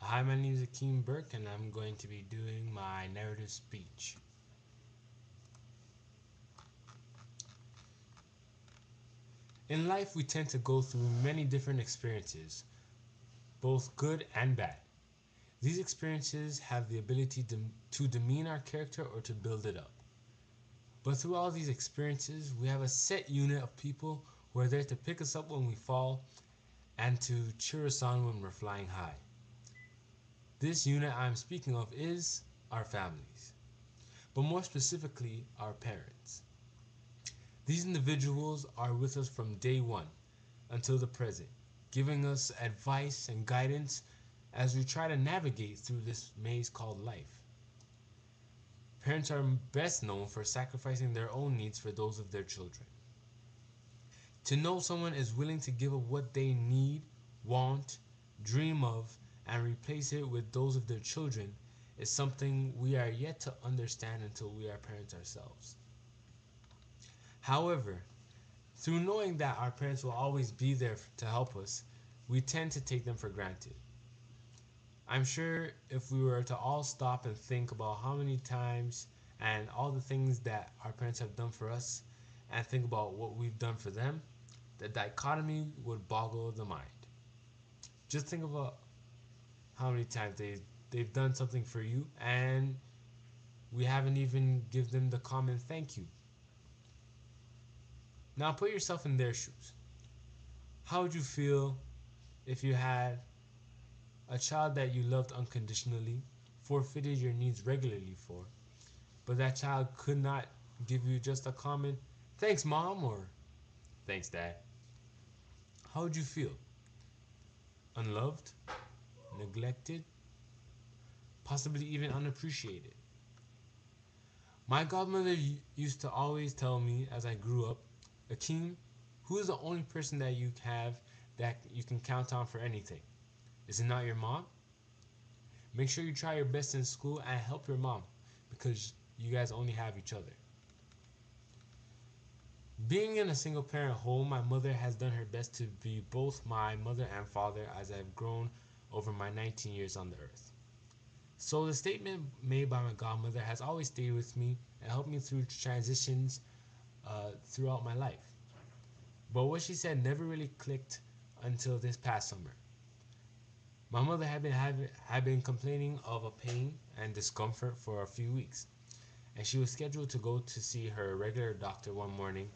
Hi, my name is Akim Burke, and I'm going to be doing my narrative speech. In life, we tend to go through many different experiences, both good and bad. These experiences have the ability to demean our character or to build it up. But through all these experiences, we have a set unit of people who are there to pick us up when we fall and to cheer us on when we're flying high. This unit I'm speaking of is our families, but more specifically, our parents. These individuals are with us from day one until the present, giving us advice and guidance as we try to navigate through this maze called life. Parents are best known for sacrificing their own needs for those of their children. To know someone is willing to give up what they need, want, dream of, and replace it with those of their children is something we are yet to understand until we are parents ourselves. However, through knowing that our parents will always be there to help us, we tend to take them for granted. I'm sure if we were to all stop and think about how many times and all the things that our parents have done for us and think about what we've done for them, the dichotomy would boggle the mind. Just think about how many times they've done something for you and we haven't even given them the common thank you. Now put yourself in their shoes. How would you feel if you had a child that you loved unconditionally, forfeited your needs regularly for, but that child could not give you just a common thanks mom or thanks dad? How would you feel? Unloved? Neglected? Possibly even unappreciated? My godmother used to always tell me as I grew up, Akeem, who is the only person that you have that you can count on for anything? Is it not your mom? Make sure you try your best in school and help your mom because you guys only have each other. Being in a single parent home, my mother has done her best to be both my mother and father as I've grown over my 19 years on the earth. So the statement made by my godmother has always stayed with me and helped me through transitions throughout my life. But what she said never really clicked until this past summer. My mother had been complaining of a pain and discomfort for a few weeks, and she was scheduled to go to see her regular doctor one morning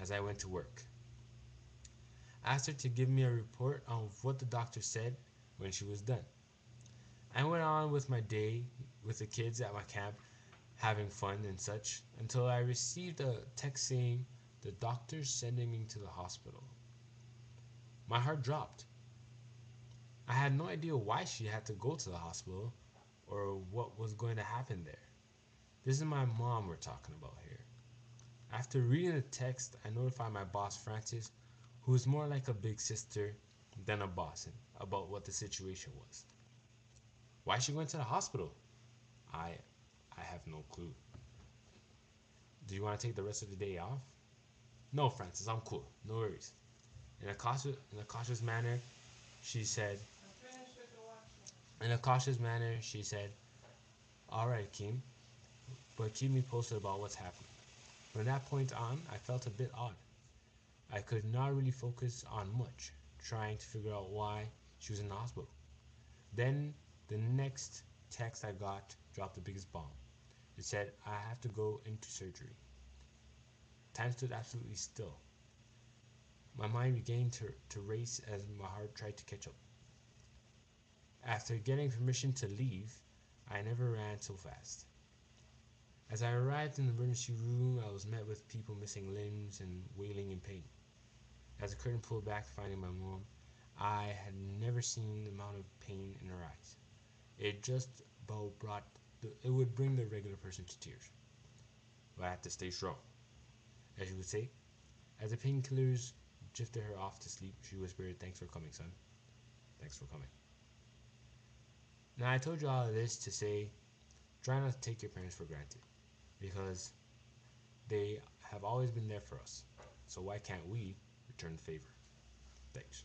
as I went to work. I asked her to give me a report on what the doctor said when she was done. I went on with my day with the kids at my camp, having fun and such, until I received a text saying the doctor's sending me to the hospital. My heart dropped. I had no idea why she had to go to the hospital or what was going to happen there. This is my mom we're talking about here. After reading the text, I notified my boss, Francis, who is more like a big sister than a boss, about what the situation was. Why she went to the hospital? I I have no clue. Do you want to take the rest of the day off? No, Francis, I'm cool. No worries. In a cautious manner, she said. In a cautious manner, she said, "All right, Kim, but keep me posted about what's happening." From that point on, I felt a bit odd. I could not really focus on much, trying to figure out why she was in the hospital. Then the next text I got dropped the biggest bomb. It said, "I have to go into surgery." Time stood absolutely still. My mind began to race as my heart tried to catch up. After getting permission to leave, I never ran so fast. As I arrived in the emergency room, I was met with people missing limbs and wailing in pain. As the curtain pulled back, finding my mom, I had never seen the amount of pain in her eyes. It just about it would bring the regular person to tears. But I had to stay strong. As you would say, as the painkillers drifted her off to sleep, she whispered, "Thanks for coming, son. Thanks for coming." Now, I told you all of this to say, try not to take your parents for granted, because they have always been there for us. So why can't we return the favor? Thanks.